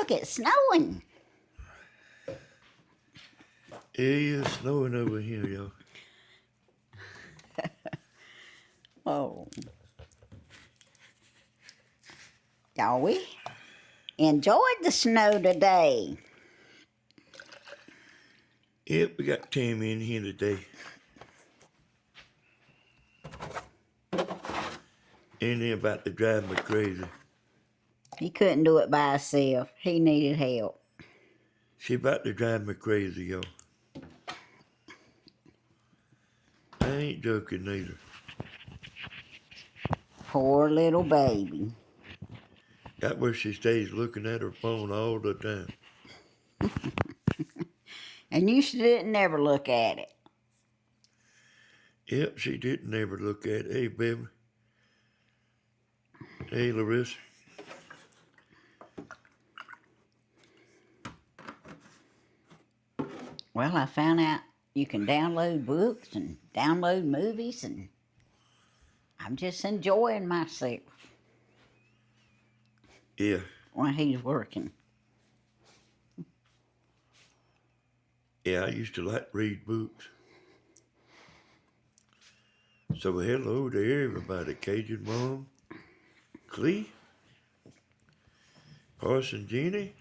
look, it's snowing. It's snowing over here, y'all. Oh. Y'all, we enjoyed the snow today. Yep, we got Tammy in here today. And they're about to drive me crazy. He couldn't do it by himself. He needed help. She about to drive me crazy, y'all. I ain't joking neither. Poor little baby. Got where she stays looking at her phone all the time. And you didn't ever look at it. Yep, she didn't ever look at it. Hey, baby. Hey, Larissa. Well, I found out you can download books and download movies, and I'm just enjoying myself. Yeah. While he's working. Yeah, I used to like to read books. So hello to everybody. Cajun Mom, Clee, Parson Jeannie.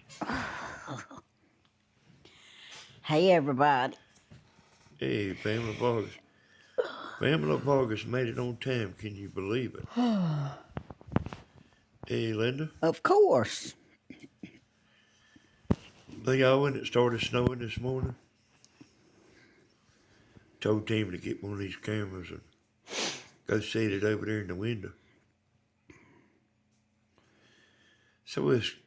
Hey, everybody. Hey, Pamela Vargas. Pamela Vargas made it on time. Can you believe it? Hey, Linda. Of course. Y'all, when it started snowing this morning, told Tammy to get one of these cameras and go set it over there in the window. So if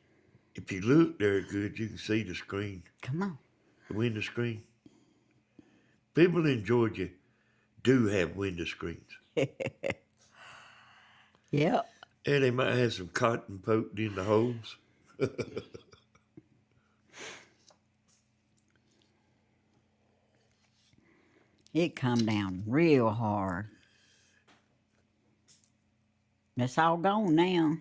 you look there good, you can see the screen. Come on. The window screen. People in Georgia do have window screens. Yep. And they might have some cotton poked in the holes. It come down real hard. It's all gone now.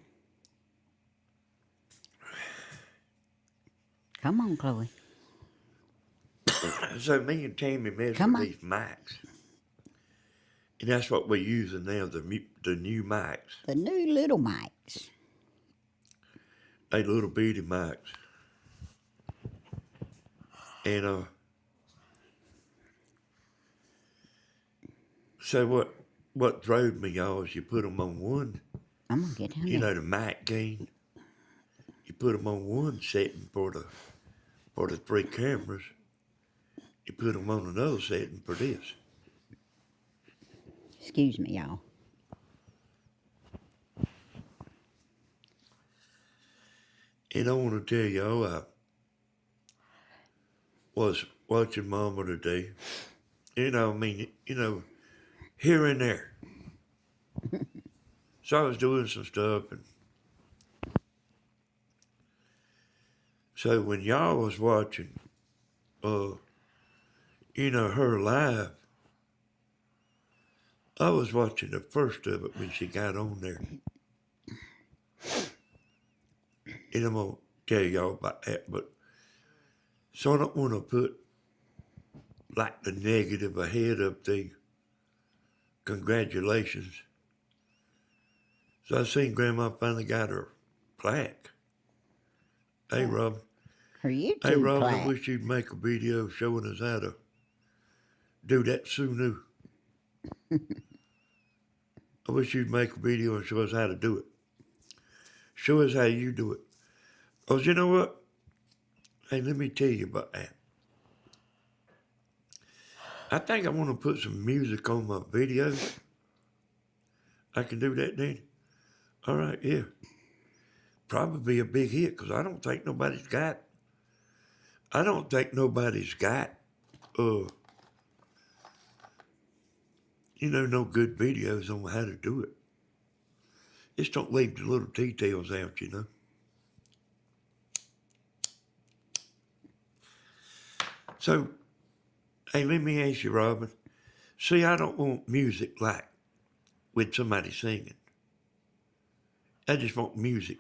Come on, Chloe. So me and Tammy messed with these mics. And that's what we're using now, the new mics. The new little mics. They little bitty mics. And so what drove me, y'all, is you put them on one. I'm gonna get down You know, the mic gain. You put them on one setting for the 3 cameras. You put them on another setting for this. Excuse me, y'all. And I want to tell y'all, I was watching Mama today. You know, I mean, here and there. So I was doing some stuff, and so when y'all was watching, her live, I was watching the first of it when she got on there. And I'm going to tell y'all about that, but so I don't want to put like the negative ahead of the congratulations. So I seen Grandma finally got her plaque. Hey, Rob. Her YouTube Hey, Rob, plaque. I wish you'd make a video showing us how to do that sooner. I wish you'd make a video and show us how to do it. Show us how you do it. Oh, you know what? Hey, let me tell you about that. I think I want to put some music on my videos. I can do that, Danny? All right, yeah. Probably a big hit, because I don't think nobody's got no good videos on how to do it. Just don't leave the little details out, So, hey, let me ask you, Robin. See, I don't want music like with somebody singing. I just want music.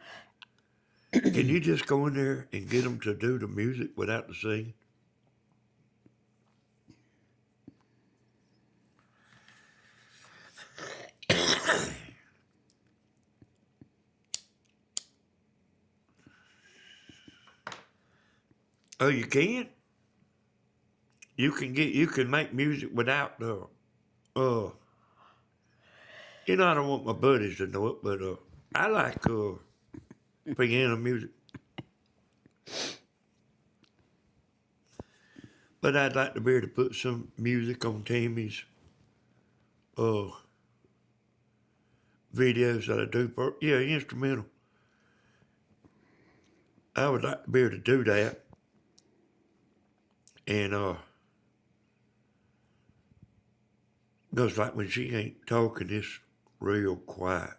Can you just go in there and get them to do the music without the singing? Oh, you can? You can make music without the I don't want my buddies to know it, but I like piano music. But I'd like to be able to put some music on Tammy's uh videos that I do for instrumental. I would like to be able to do that. And goes like when she ain't talking, it's real quiet.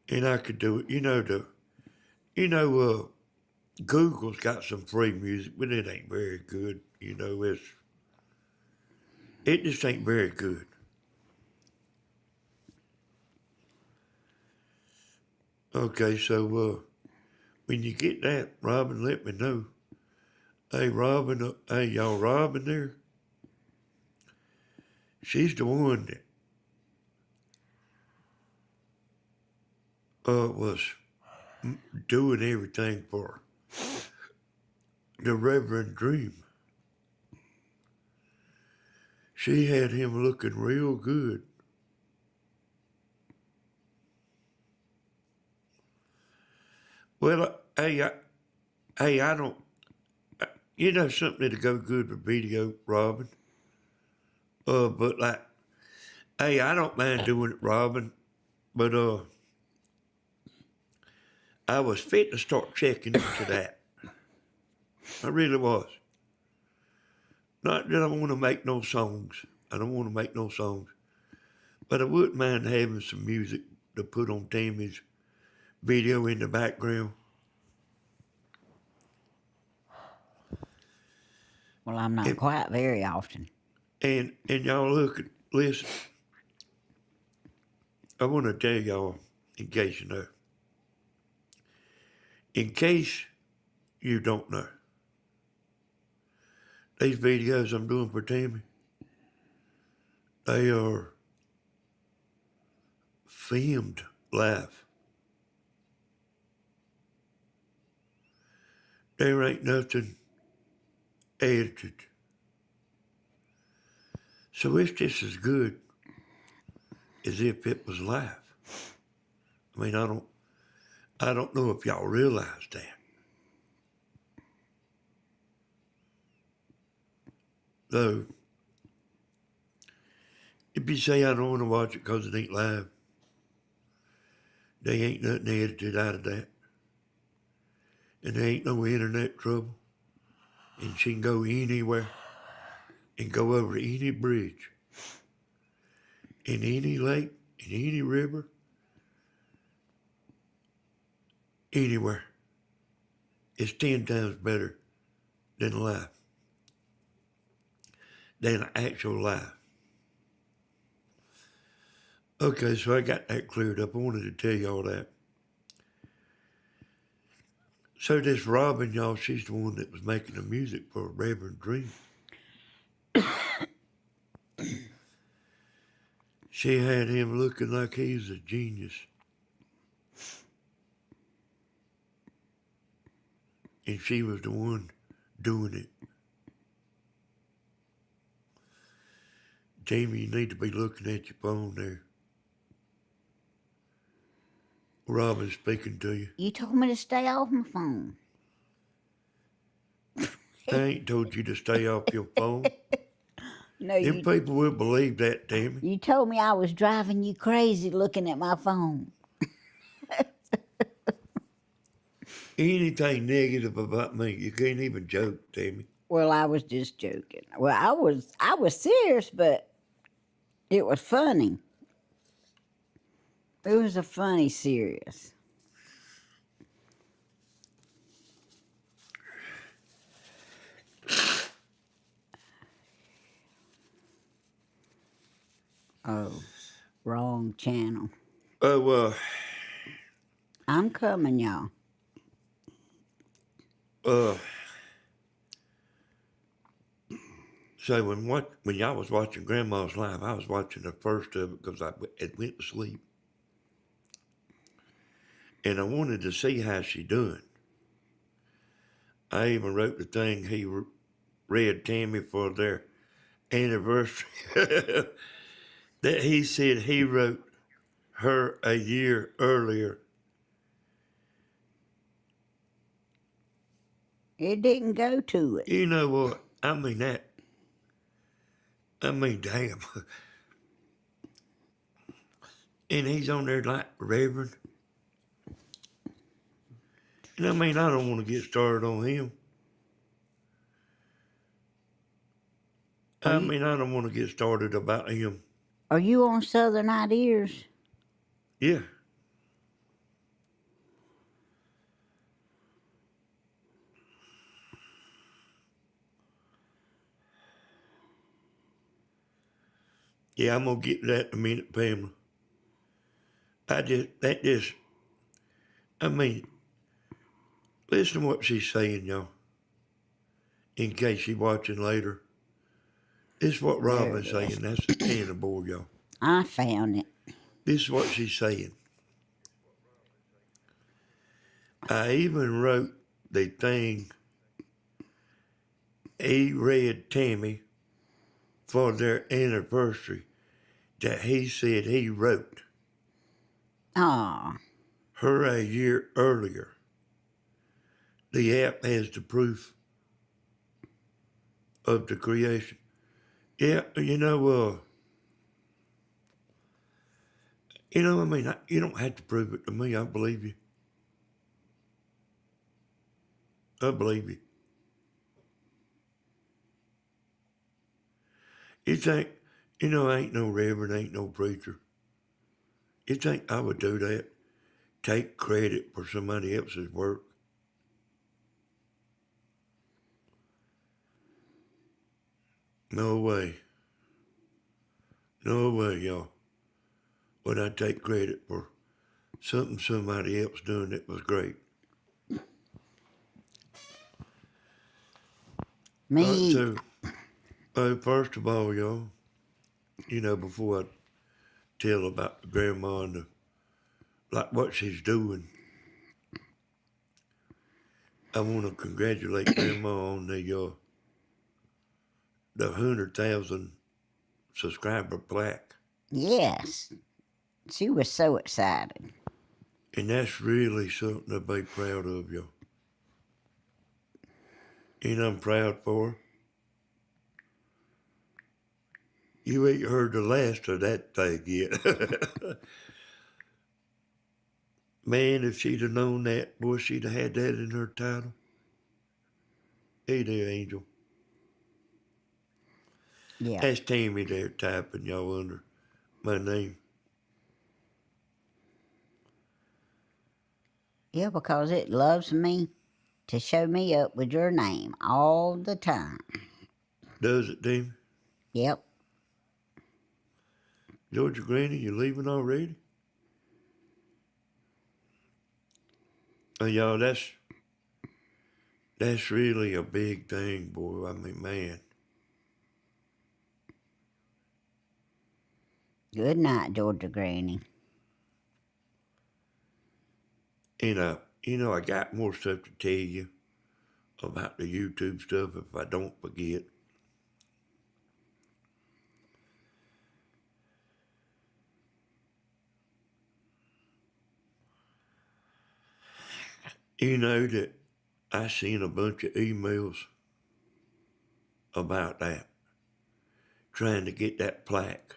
And I could do it. Google's got some free music, but it ain't very good. It just ain't very good. Okay, so when you get that, Robin, let me know. Hey, Robin, hey, y'all, Robin there? She's the one that was doing everything for the Reverend Dream. She had him looking real good. Well, I don't, something that'll go good with video, Robin. But like, hey, I don't mind doing it, Robin. But I was fit to start checking into that. I really was. Not that I want to make no songs. I don't want to make no songs. But I wouldn't mind having some music to put on Tammy's video in the background. Well, I'm not quiet very often. And y'all listen. I want to tell y'all, in case you know. In case you don't know. These videos I'm doing for Tammy, they are filmed live. There ain't nothing edited. So it's just as good as if it was live. I mean, I don't know if y'all realize that. Though, if you say I don't want to watch it because it ain't live, there ain't nothing edited out of that. And there ain't no internet trouble. And she can go anywhere and go over any bridge, in any lake, in any river, anywhere. It's 10 times better than live, than actual live. Okay, so I got that cleared up. I wanted to tell y'all that. So this Robin, y'all, she's the one that was making the music for Reverend Dream. She had him looking like he's a genius. And she was the one doing it. Jamie, you need to be looking at your phone there. Robin's speaking to you. You told me to stay off my phone. I ain't told you to stay off your phone. No, Them people will believe that, Tammy. You told me I was driving you crazy looking at my phone. Anything negative about me, you can't even joke, Tammy. Well, I was just joking. Well, I was serious, but it was funny. It was a funny serious. Oh, wrong channel. Oh, I'm coming, y'all. So when y'all was watching Grandma's Live, I was watching the first of it because I had went to sleep. And I wanted to see how she doing. I even wrote the thing he read Tammy for their anniversary. That he said he wrote her a year earlier. It didn't go to it. You know what? I mean, damn. And he's on there like Reverend. And I mean, I don't want to get started on him. I mean, I don't want to get started about him. Are you on Southern Ideas? Yeah. Yeah, I'm going to get to that in a minute, Pamela. I mean, listen to what she's saying, y'all. In case you're watching later. This is what Robin's saying. That's Anna board, y'all. I found it. This is what she's saying. I even wrote the thing he read Tammy for their anniversary that he said he wrote Aw. her a year earlier. The app has the proof of the creation. Yeah, you know, I mean, you don't have to prove it to me. I believe you. I believe you. You think, I ain't no reverend, ain't no preacher. You think I would do that? Take credit for somebody else's work? No way. No way, y'all. Would I take credit for something somebody else doing that was great? Me. First of all, y'all, before I tell about the grandma and like what she's doing, I want to congratulate grandma on the 100,000 subscriber plaque. Yes. She was so excited. And that's really something to be proud of, y'all. And I'm proud for her. You ain't heard the last of that thing yet. Man, if she'd have known that, boy, she'd have had that in her title. Hey there, Angel. Yeah. That's Tammy there typing y'all under my name. Yeah, because it loves me to show me up with your name all the time. Does it, Tammy? Yep. Georgia Granny, you leaving already? Y'all, that's really a big thing, boy. I mean, man. Good night, Georgia Granny. And, I got more stuff to tell you about the YouTube stuff if I don't forget. You know that I seen a bunch of emails about that, trying to get that plaque.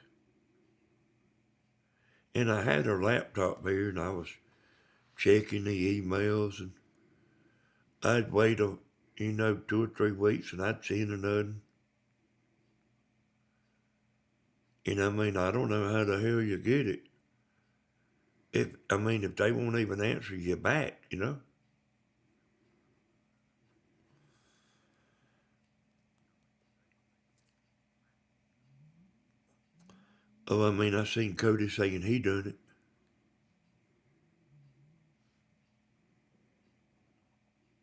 And I had her laptop here and I was checking the emails and I'd wait 2 or 3 weeks and I'd seen nothing. And I mean, I don't know how the hell you get it. If they won't even answer you back, Oh, I seen Cody saying he done it.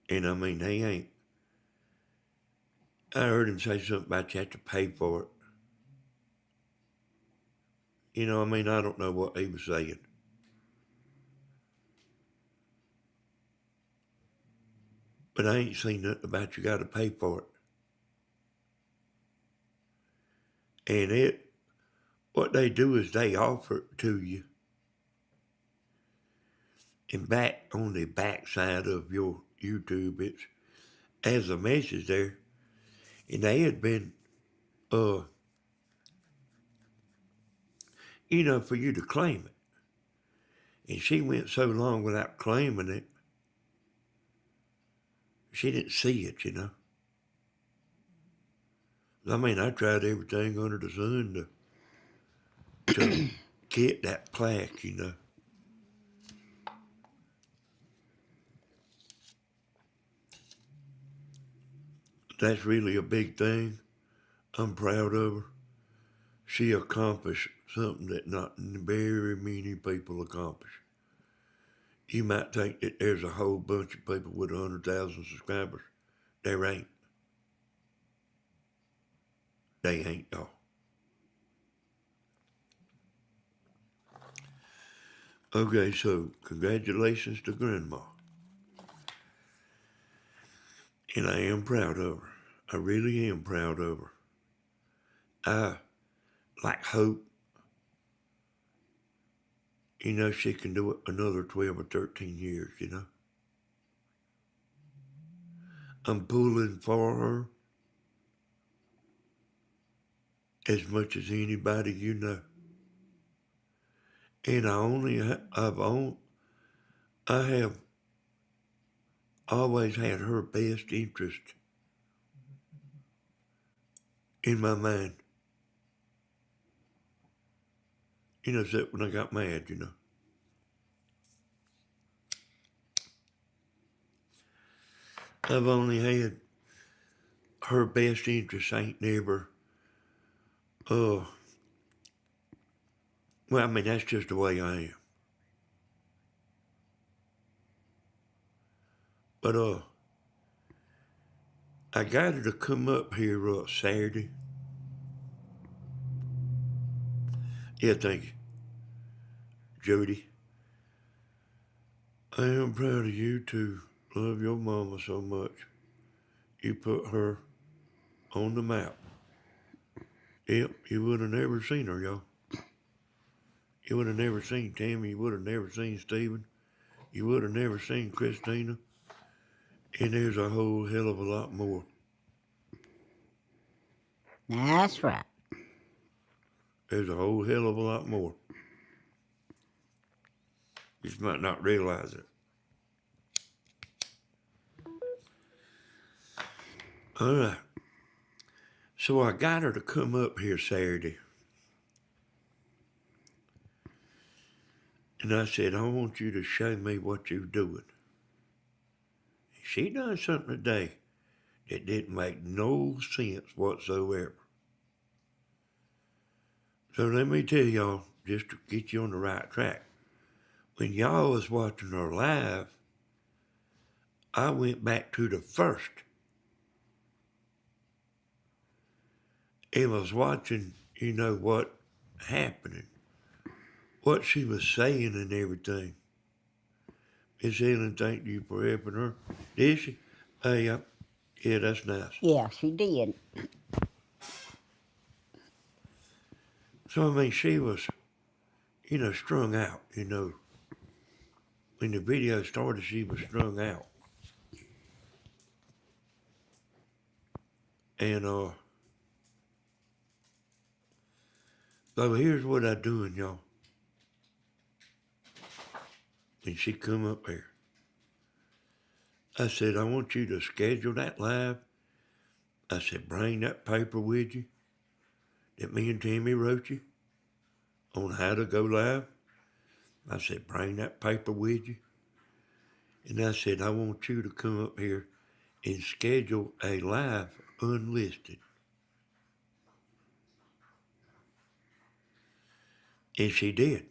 And I mean, they ain't. I heard him say something about you have to pay for it. You know, I mean, I don't know what he was saying. But I ain't seen nothing about you got to pay for it. And what they do is they offer it to you. And back on the back side of your YouTube, it's as a message there. And they had been, for you to claim it. And she went so long without claiming it, she didn't see it. I mean, I tried everything under the sun to get that plaque. That's really a big thing. I'm proud of her. She accomplished something that not very many people accomplish. You might think that there's a whole bunch of people with 100,000 subscribers. There ain't. They ain't, y'all. Okay, so congratulations to Grandma. And I am proud of her. I really am proud of her. I hope, she can do it another 12 or 13 years. I'm pulling for her as much as anybody you know. And I have always had her best interest in my mind. Except when I got mad. I've only had her best interest. Ain't never, well, I mean, that's just the way I am. But, I got her to come up here Saturday. Yeah, thank you, Jody. I am proud of you to love your mama so much. You put her on the map. Yep, you would have never seen her, y'all. You would have never seen Tammy. You would have never seen Stephen. You would have never seen Christina. And there's a whole hell of a lot more. That's right. There's a whole hell of a lot more. You just might not realize it. All right. So I got her to come up here Saturday. And I said, I want you to show me what you're doing. She done something today that didn't make no sense whatsoever. So let me tell y'all, just to get you on the right track. When y'all was watching her live, I went back to the first and was watching, what happening, what she was saying and everything. Miss Helen, thank you for helping her. Did she? Yeah, that's nice. Yeah, she did. So, I mean, she was, strung out, When the video started, she was strung out. And, so here's what I doing, y'all. And she come up here. I said, I want you to schedule that live. I said, bring that paper with you that me and Tammy wrote you on how to go live. I said, bring that paper with you. And I said, I want you to come up here and schedule a live unlisted. And she did.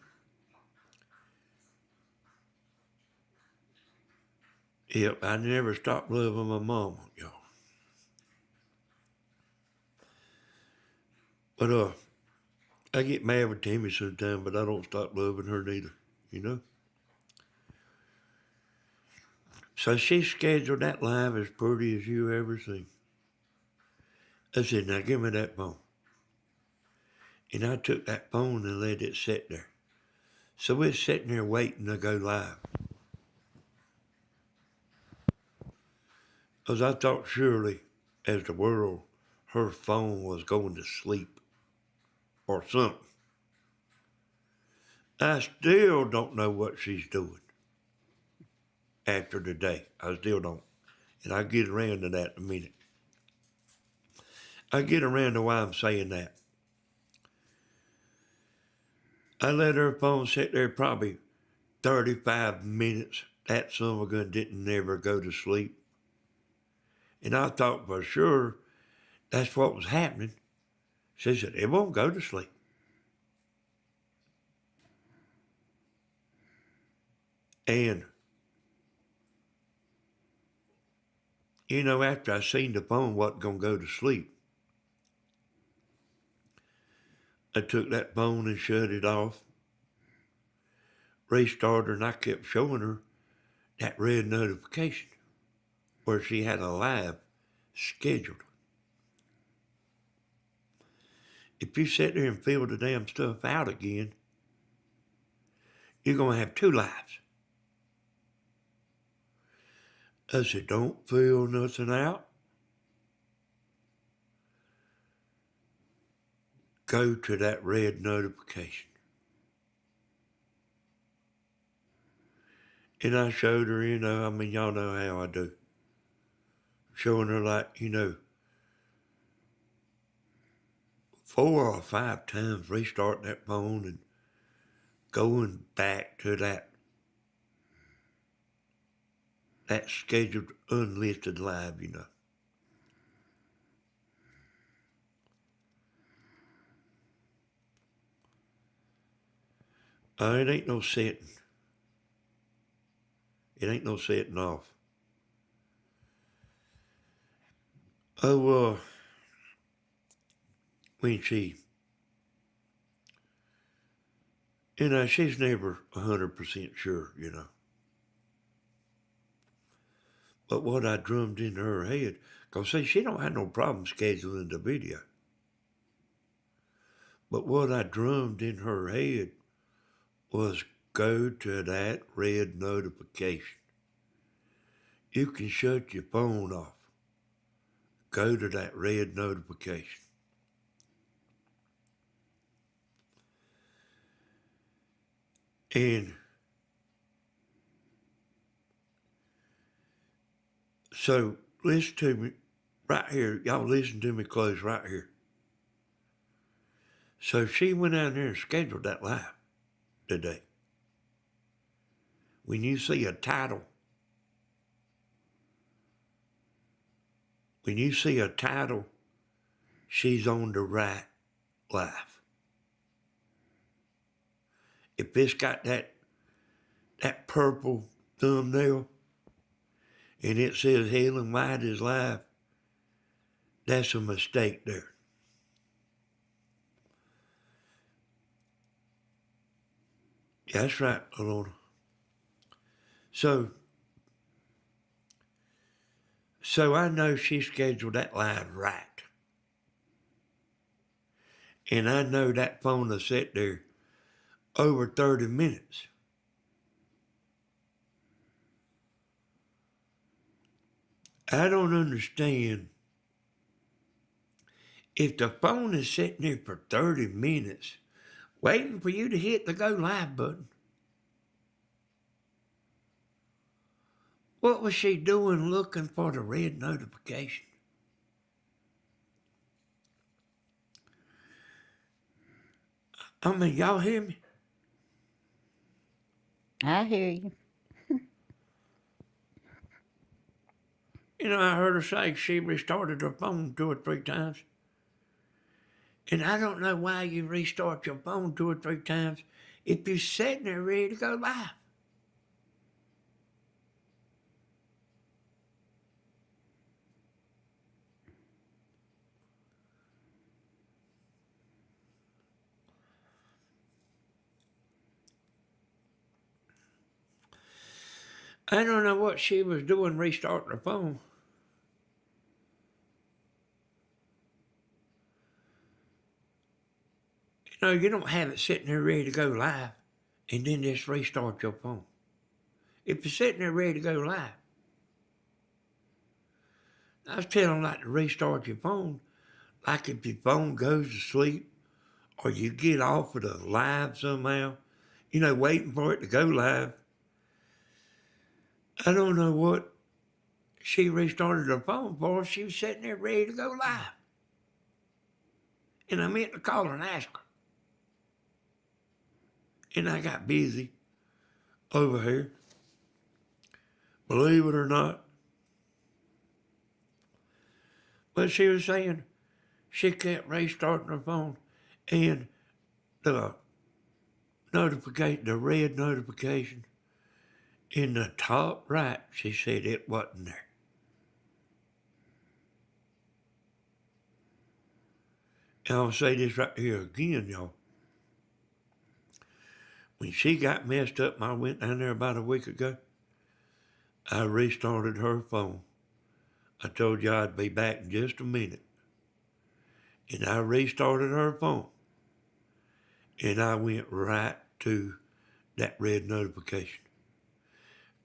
Yep, I never stopped loving my mama, y'all. But I get mad with Timmy sometimes, but I don't stop loving her neither, you know? So she scheduled that live as pretty as you ever seen. I said, now give me that phone. And I took that phone and let it sit there. So we're sitting there waiting to go live. Because I thought surely, as the world, her phone was going to sleep or something. I still don't know what she's doing after today. I still don't. And I'll get around to that in a minute. I get around to why I'm saying that. I let her phone sit there probably 35 minutes. That son of a gun didn't never go to sleep. And I thought for sure that's what was happening. She said, it won't go to sleep. And, you know, after I seen the phone wasn't going to go to sleep, I took that phone and shut it off, restarted, and I kept showing her that red notification where she had a live scheduled. If you sit there and fill the damn stuff out again, you're going to have 2 lives. I said, don't fill nothing out. Go to that red notification. And I showed her, you know, I mean, y'all know how I do. Showing her like, you know, 4 or 5 times restarting that phone and going back to that scheduled unlisted live, you know. It ain't no setting. It ain't no setting off. Oh, when she, you know, she's never 100% sure, you know. But what I drummed into her head, because see, she don't have no problem scheduling the video. But what I drummed in her head was go to that red notification. You can shut your phone off. Go to that red notification. And so listen to me right here. Y'all listen to me close right here. So she went out there and scheduled that live today. When you see a title, she's on the right live. If it's got that purple thumbnail and it says Helen White is live, that's a mistake there. That's right, Alona. So I know she scheduled that live right. And I know that phone will sit there over 30 minutes. I don't understand. If the phone is sitting there for 30 minutes, waiting for you to hit the go live button, what was she doing looking for the red notification? I mean, y'all hear me? I hear you. You know, I heard her say she restarted her phone 2 or 3 times. And I don't know why you restart your phone 2 or 3 times if you're sitting there ready to go live. I don't know what she was doing restarting her phone. You know, you don't have it sitting there ready to go live and then just restart your phone. If it's sitting there ready to go live, I was telling them like to restart your phone. Like if your phone goes to sleep or you get off of the live somehow, you know, waiting for it to go live. I don't know what she restarted her phone for. She was sitting there ready to go live. And I meant to call her and ask her. And I got busy over here. Believe it or not. But she was saying she kept restarting her phone and the notification, the red notification in the top right, she said it wasn't there. And I'll say this right here again, y'all. When she got messed up, and I went down there about a week ago, I restarted her phone. I told you I'd be back in just a minute. And I restarted her phone. And I went right to that red notification.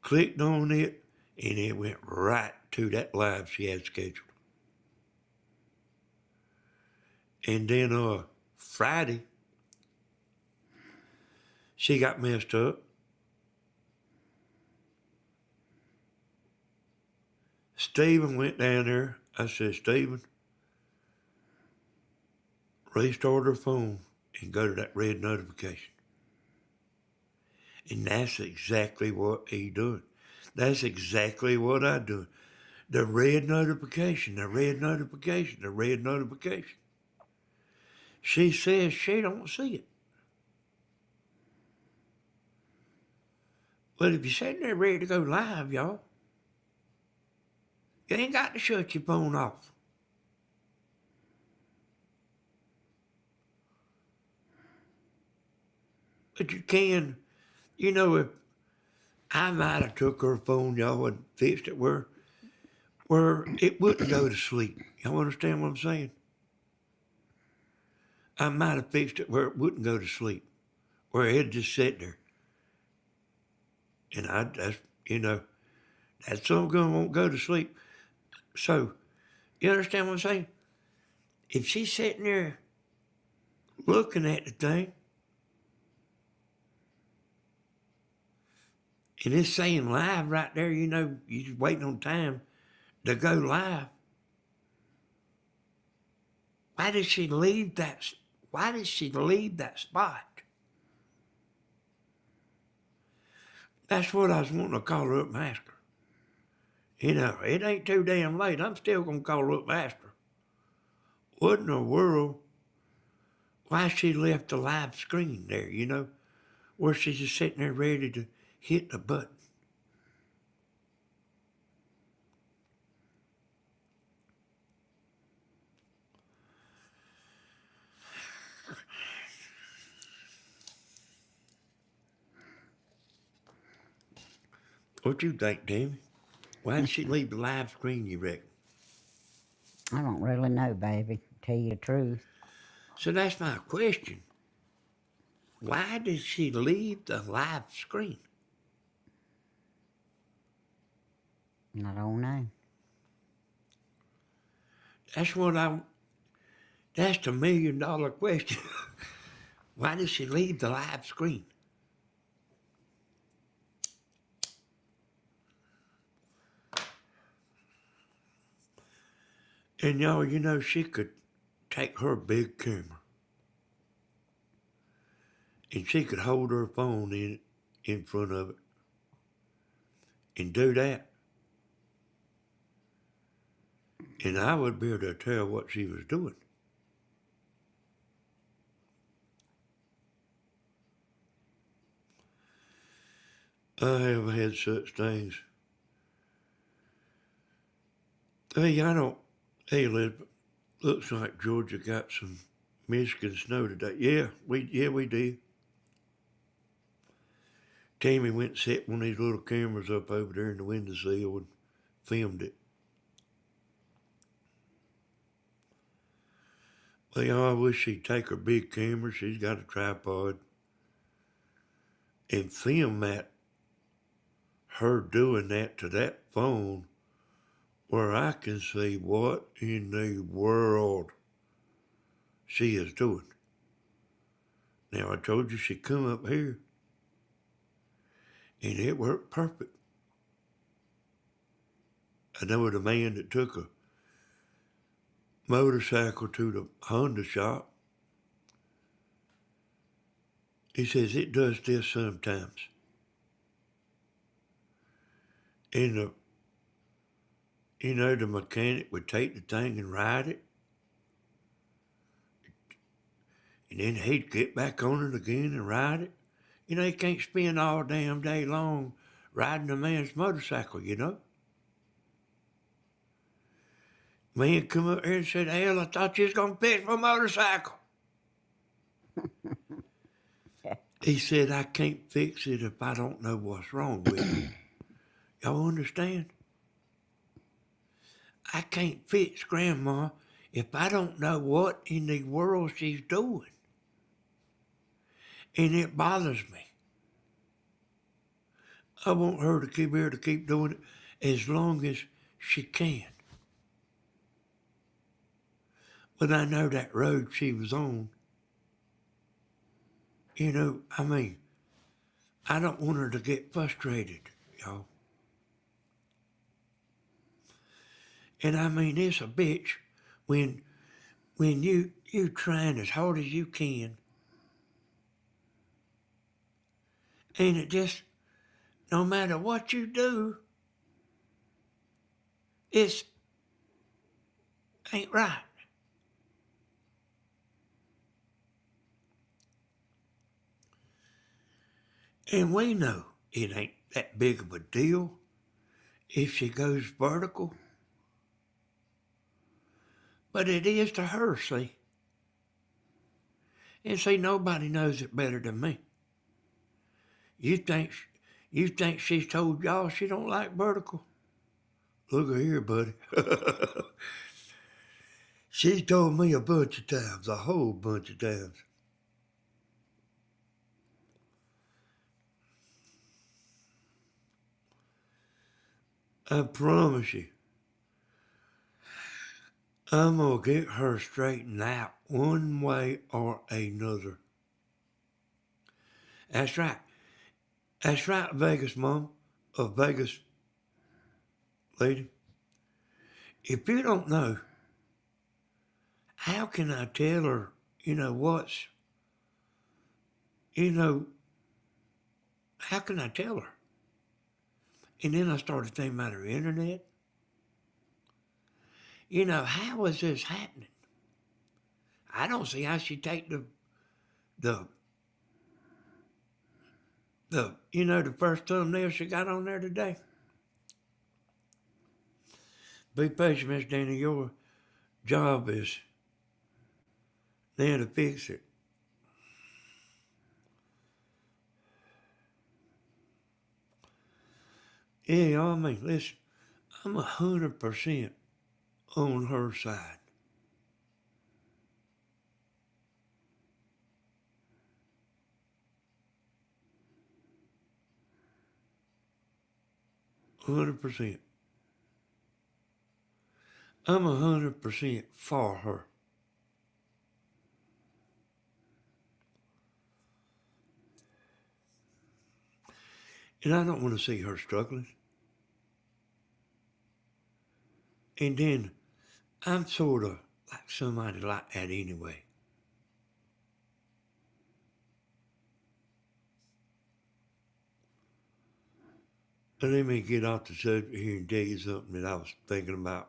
Clicked on it, and it went right to that live she had scheduled. And then Friday, she got messed up. Stephen went down there. I said, Stephen, restart her phone and go to that red notification. And that's exactly what he done. That's exactly what I do. The red notification, the red notification, the red notification. She says she don't see it. Well, if you're sitting there ready to go live, y'all, you ain't got to shut your phone off. But you can, you know, if I might have took her phone, y'all, and fixed it where it wouldn't go to sleep. Y'all understand what I'm saying? I might have fixed it where it wouldn't go to sleep, where it'd just sit there. And that's, you know, that some gun won't go to sleep. So, you understand what I'm saying? If she's sitting there looking at the thing, and it's saying live right there, you know, you're just waiting on time to go live. Why did she leave that? Why did she leave that spot? That's what I was wanting to call her up and ask her. You know, it ain't too damn late. I'm still going to call her up and ask her. What in the world? Why she left the live screen there, you know, where she's just sitting there ready to hit the button. What you think, Tammy? Why did she leave the live screen, you reckon? I don't really know, baby, to tell you the truth. So that's my question. Why did she leave the live screen? I don't know. That's that's the $1 million question. Why did she leave the live screen? And y'all, you know, she could take her big camera and she could hold her phone in front of it and do that. And I would be able to tell what she was doing. I have had such things. Hey, Elizabeth, looks like Georgia got some Michigan snow today. Yeah, we did. Tammy went and set one of these little cameras up over there in the windowsill and filmed it. Well, you know, I wish she'd take her big camera. She's got a tripod. And film that, her doing that to that phone where I can see what in the world she is doing. Now, I told you she'd come up here, and it worked perfect. I know the man that took a motorcycle to the Honda shop. He says it does this sometimes. And the mechanic would take the thing and ride it. And then he'd get back on it again and ride it. You know, you can't spend all damn day long riding a man's motorcycle, you know. Man come up here and said, hell, I thought you was going to fix my motorcycle. He said, I can't fix it if I don't know what's wrong with it. Y'all understand? I can't fix Grandma if I don't know what in the world she's doing. And it bothers me. I want her to keep doing it as long as she can. But I know that road she was on, you know, I mean, I don't want her to get frustrated, y'all. And I mean, it's a bitch when you trying as hard as you can, and it just, no matter what you do, it's ain't right. And we know it ain't that big of a deal if she goes vertical. But it is to her, see. And see, nobody knows it better than me. You think she's told y'all she don't like vertical? Look at here, buddy. She's told me a bunch of times, a whole bunch of times. I promise you, I'm going to get her straightened out one way or another. That's right. That's right, Vegas mom, or Vegas lady. If you don't know, how can I tell her, how can I tell her? And then I started thinking about her internet. You know, how is this happening? I don't see how she take the first thumbnail she got on there today. Be patient, Miss Danny. Your job is now to fix it. Yeah, I mean, listen, I'm 100% on her side. I'm 100% for her. And I don't want to see her struggling. And then I'm sort of like somebody like that anyway. But let me get off the subject here and tell you something that I was thinking about.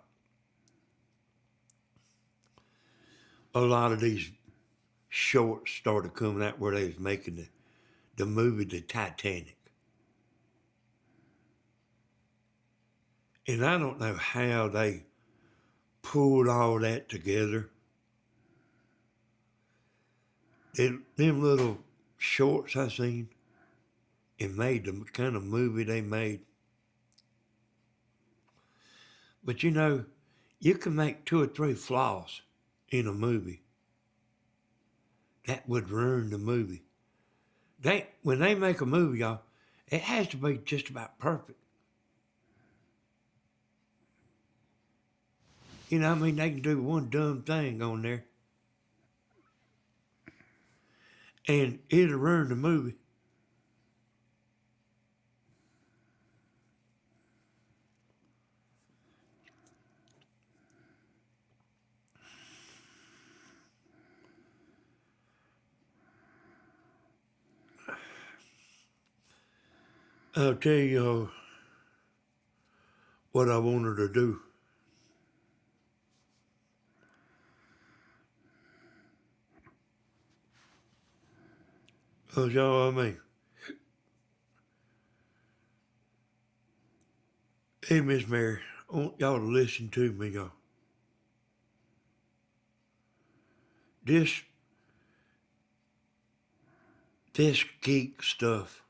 A lot of these shorts started coming out where they was making the movie The Titanic. And I don't know how they pulled all that together. Them little shorts I seen and made the kind of movie they made. But you know, you can make 2 or 3 flaws in a movie. That would ruin the movie. When they make a movie, y'all, it has to be just about perfect. You know, I mean, they can do one dumb thing on there, and it'll ruin the movie. I'll tell you what I want her to do. Y'all, I mean, hey, Miss Mary, I want y'all to listen to me, y'all. This geek stuff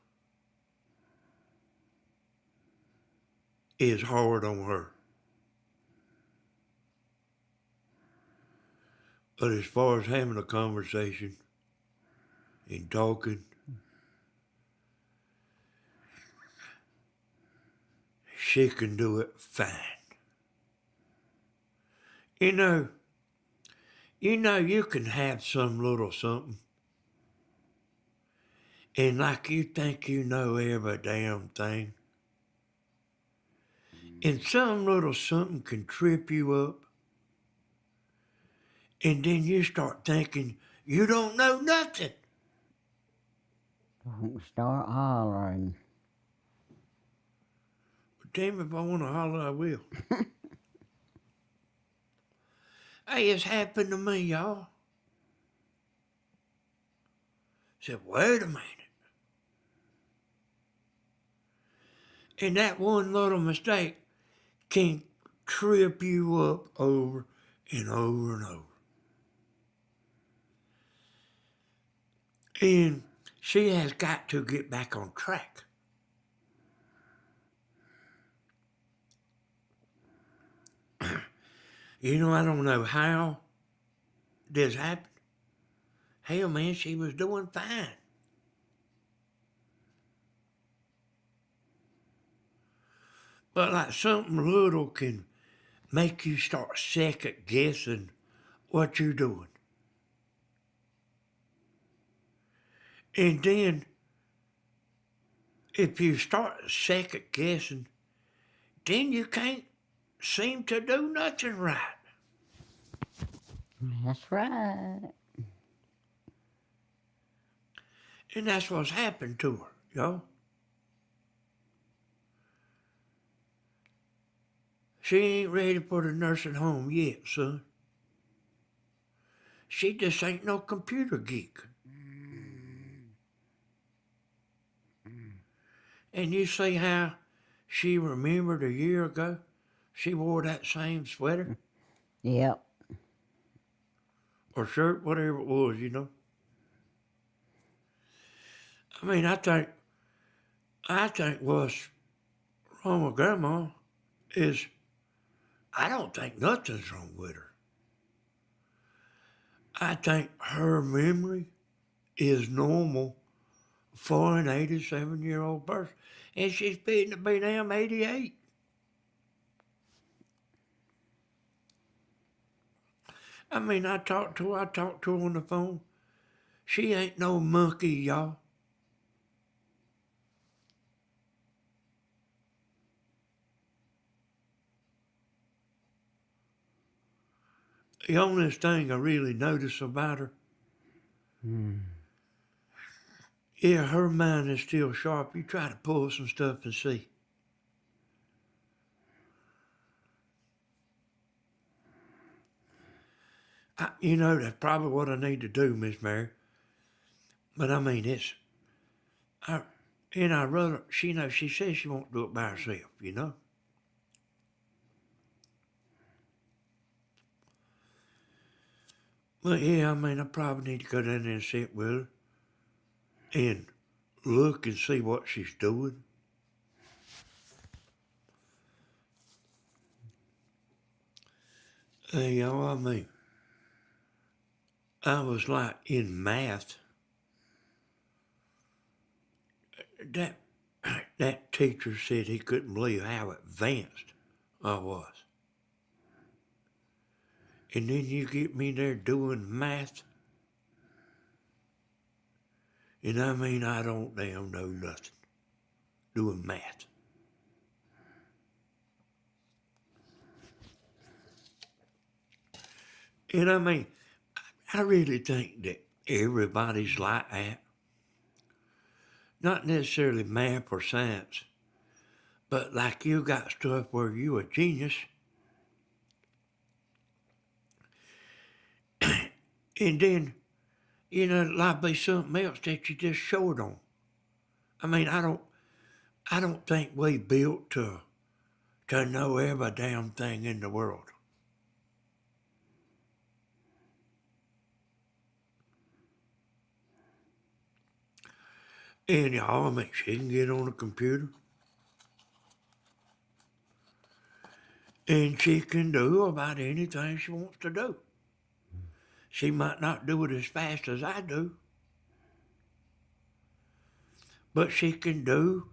is hard on her. But as far as having a conversation and talking, she can do it fine. You know, you can have some little something, and like you think you know every damn thing, and some little something can trip you up, and then you start thinking you don't know nothing. Don't start hollering. But damn, if I want to holler, I will. Hey, it's happened to me, y'all. Said, wait a minute. And that one little mistake can trip you up over and over and over. And she has got to get back on track. You know, I don't know how this happened. Hell, man, she was doing fine. But like something little can make you start second guessing what you're doing. And then if you start second guessing, then you can't seem to do nothing right. That's right. And that's what's happened to her, y'all. She ain't ready for the nursing home yet, son. She just ain't no computer geek. And you see how she remembered a year ago she wore that same sweater Yep. or shirt, whatever it was, you know. I mean, I think what's wrong with Grandma is I don't think nothing's wrong with her. I think her memory is normal for an 87-year-old person. And she's fitting to be damn 88. I mean, I talked to her on the phone. She ain't no monkey, y'all. The only thing I really notice about her, yeah, her mind is still sharp. You try to pull some stuff and see. You know, that's probably what I need to do, Miss Mary. But I mean, I'd rather, she says she won't do it by herself, you know? But yeah, I mean, I probably need to go down there and sit with her and look and see what she's doing. Hey, y'all, I mean, I was like in math. That that teacher said he couldn't believe how advanced I was. And then you get me there doing math. And I mean, I don't damn know nothing doing math. And I mean, I really think that everybody's like that. Not necessarily math or science, but like you got stuff where you a genius. And then, you know, it might be something else that you just short on. I mean, I don't think we built to know every damn thing in the world. And y'all, I mean, she can get on a computer and she can do about anything she wants to do. She might not do it as fast as I do, but she can do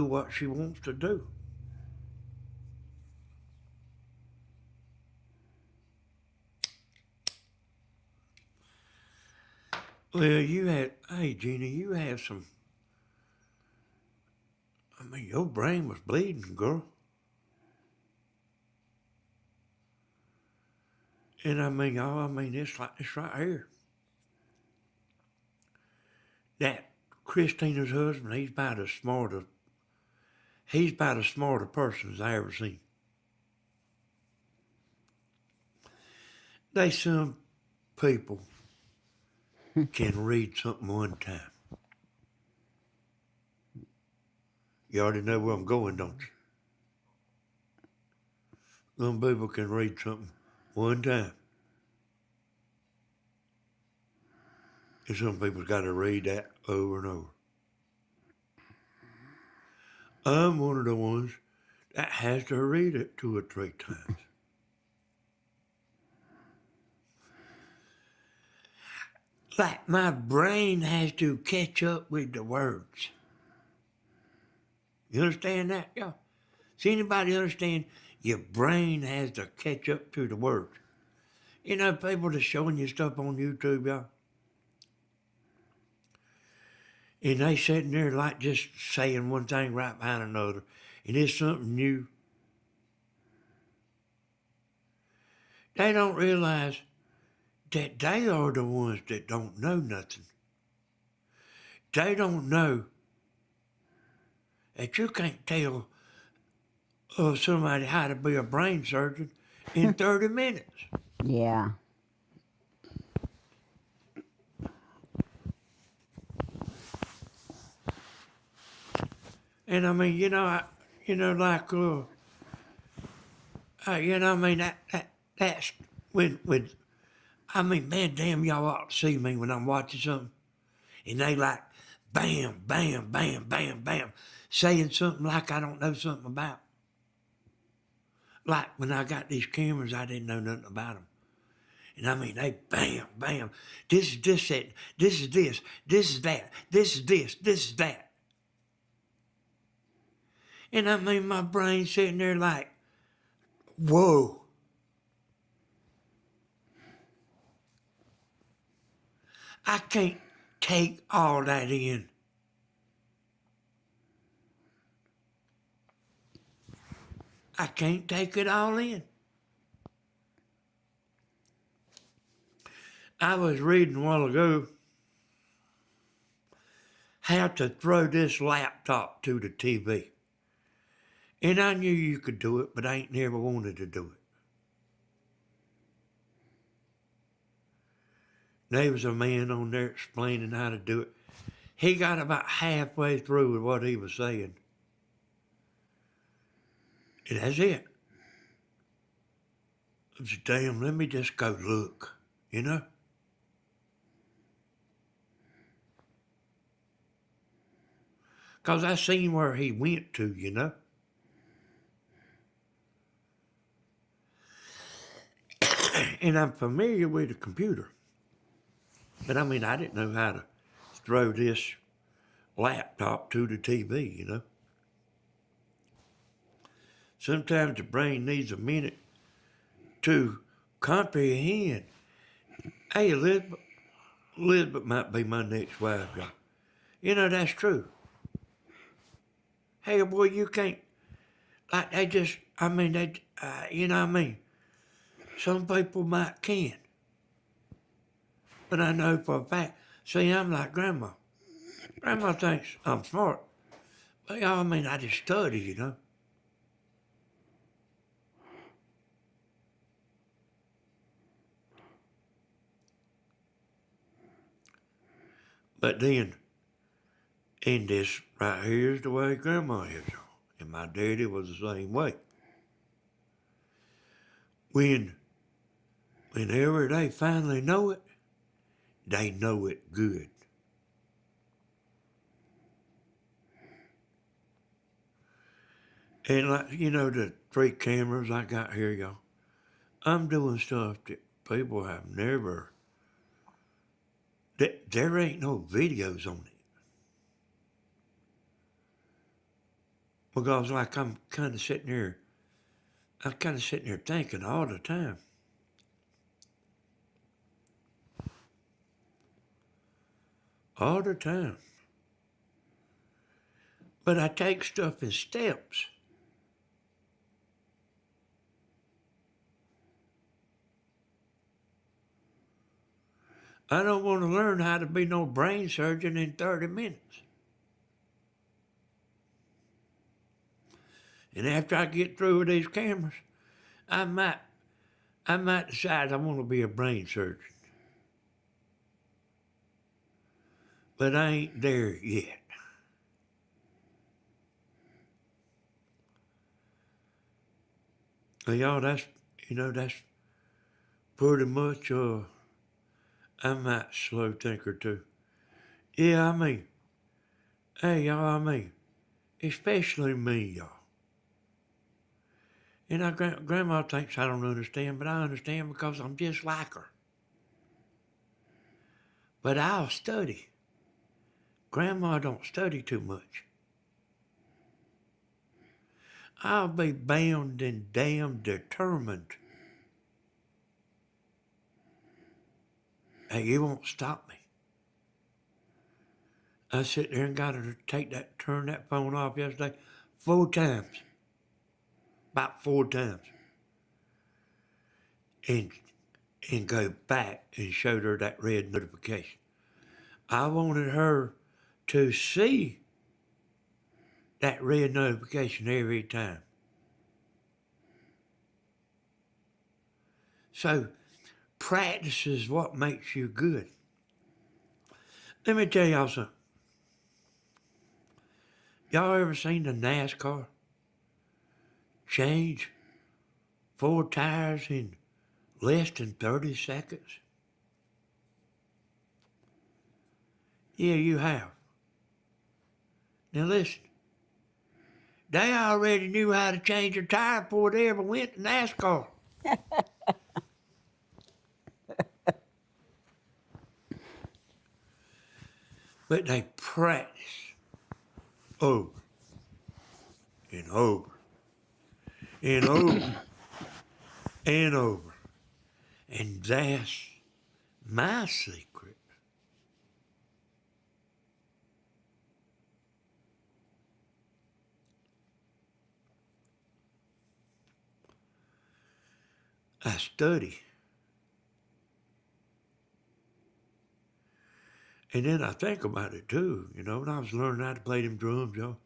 what she wants to do. Well, hey Gina, you had some, I mean, your brain was bleeding, girl. And I mean, y'all, I mean, it's like this right here. That Christina's husband, he's about as smart a person as I ever seen. They some people can read something one time. You already know where I'm going, don't you? Some people can read something one time. And some people's got to read that over and over. I'm one of the ones that has to read it 2 or 3 times. Like my brain has to catch up with the words. You understand that, y'all? See anybody understand? Your brain has to catch up to the words. You know, people that's showing you stuff on YouTube, y'all. And they sitting there like just saying one thing right behind another. And it's something new. They don't realize that they are the ones that don't know nothing. They don't know that you can't tell somebody how to be a brain surgeon in 30 minutes. Yeah. And I mean, you know, like, you know, I mean, that's when, I mean, man, damn, y'all ought to see me when I'm watching something. And they like, bam, bam, bam, bam, bam, saying something like I don't know something about. Like when I got these cameras, I didn't know nothing about them. And I mean, they bam, bam, this is this, that, this is this, this is that, this is this, this is that. And I mean, my brain sitting there like, whoa. I can't take all that in. I can't take it all in. I was reading a while ago how to throw this laptop to the TV. And I knew you could do it, but I ain't never wanted to do it. There was a man on there explaining how to do it. He got about halfway through with what he was saying. And that's it. I said, damn, let me just go look, you know? 'Cause I seen where he went to, you know. And I'm familiar with the computer. But I mean, I didn't know how to throw this laptop to the TV, you know. Sometimes the brain needs a minute to comprehend. Hey, Elizabeth might be my next wife, y'all. You know, that's true. Hey, boy, you can't, like, they just, I mean, you know what I mean? Some people might can. But I know for a fact, see, I'm like Grandma. Grandma thinks I'm smart. But, y'all, I mean, I just study, you know. But then, and this right here is the way Grandma is, y'all. And my daddy was the same way. Whenever they finally know it, they know it good. And like, you know, the 3 cameras I got here, y'all, I'm doing stuff that people have never, there ain't no videos on it. Because like I'm kind of sitting there thinking all the time. All the time. But I take stuff in steps. I don't want to learn how to be no brain surgeon in 30 minutes. And after I get through with these cameras, I might decide I want to be a brain surgeon. But I ain't there yet. Now, y'all, that's pretty much, I'm that slow thinker too. Yeah, I mean, hey, y'all, I mean, especially me, y'all. And Grandma thinks I don't understand, but I understand because I'm just like her. But I'll study. Grandma don't study too much. I'll be bound and damn determined. Hey, you won't stop me. I sit there and got her to turn that phone off yesterday 4 times. About 4 times. And go back and showed her that red notification. I wanted her to see that red notification every time. So practice is what makes you good. Let me tell y'all something. Y'all ever seen the NASCAR change 4 tires in less than 30 seconds? Yeah, you have. Now listen, they already knew how to change a tire before they ever went to NASCAR. But they practice over and over and over and over. And that's my secret. I study. And then I think about it too, you know, when I was learning how to play them drums, y'all.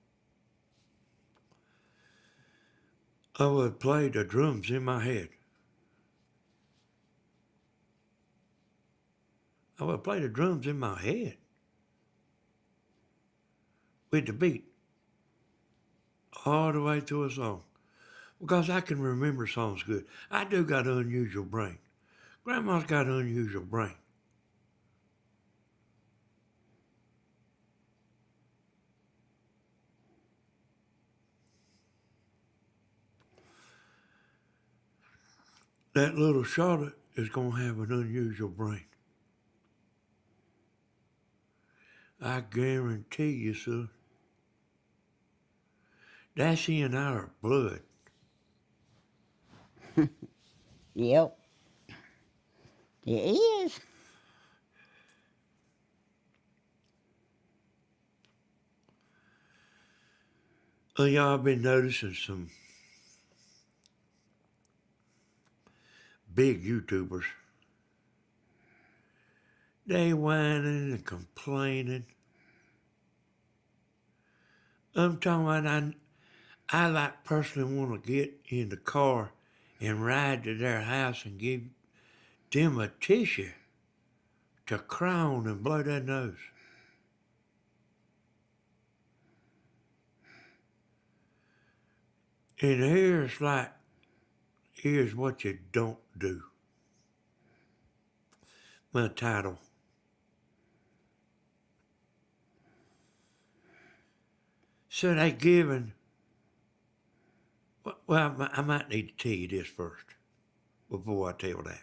I would play the drums in my head. I would play the drums in my head with the beat all the way through a song. Because I can remember songs good. I do got an unusual brain. Grandma's got an unusual brain. that little Charlotte is going to have an unusual brain. I guarantee you, sir. That's in our blood. Yep. It is. Y'all been noticing some big YouTubers. They whining and complaining. I'm talking about I like personally want to get in the car and ride to their house and give them a tissue to cry on and blow their nose. And here's what you don't do. My title. So they giving, well, I might need to tell you this first before I tell that.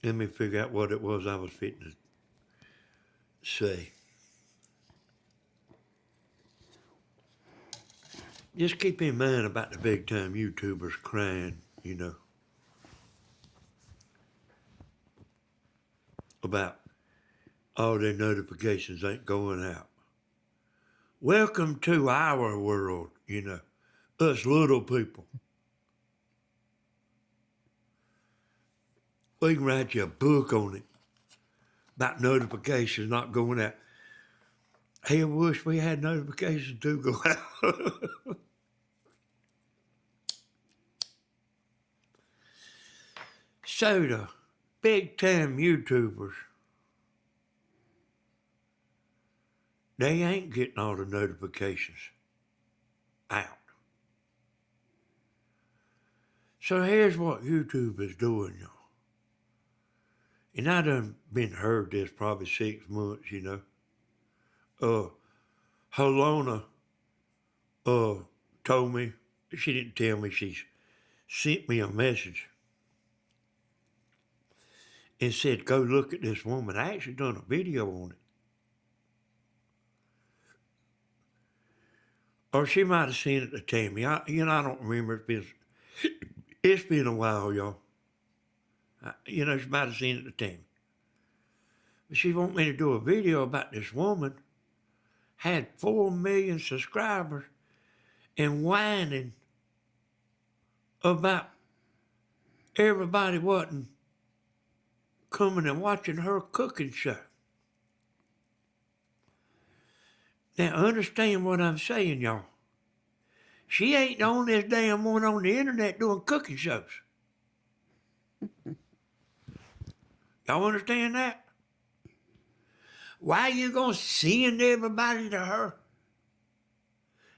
Let me figure out what it was I was fitting to say. Just keep in mind about the big time YouTubers crying, about all their notifications ain't going out. Welcome to our world, us little people. We can write you a book on it about notifications not going out. Hey, I wish we had notifications to go out. So the big time YouTubers, they ain't getting all the notifications out. So here's what YouTube is doing, y'all. And I done been heard this probably 6 months, Helona told me, she didn't tell me, she sent me a message and said, go look at this woman. I actually done a video on it. Or she might have sent it to Tammy. I don't remember. It's been a while, y'all. She might have sent it to Tammy. But she want me to do a video about this woman, had 4 million subscribers, and whining about everybody wasn't coming and watching her cooking show. Now, understand what I'm saying, y'all. She ain't the only damn one on the internet doing cooking shows. Y'all understand that? Why you gonna send everybody to her?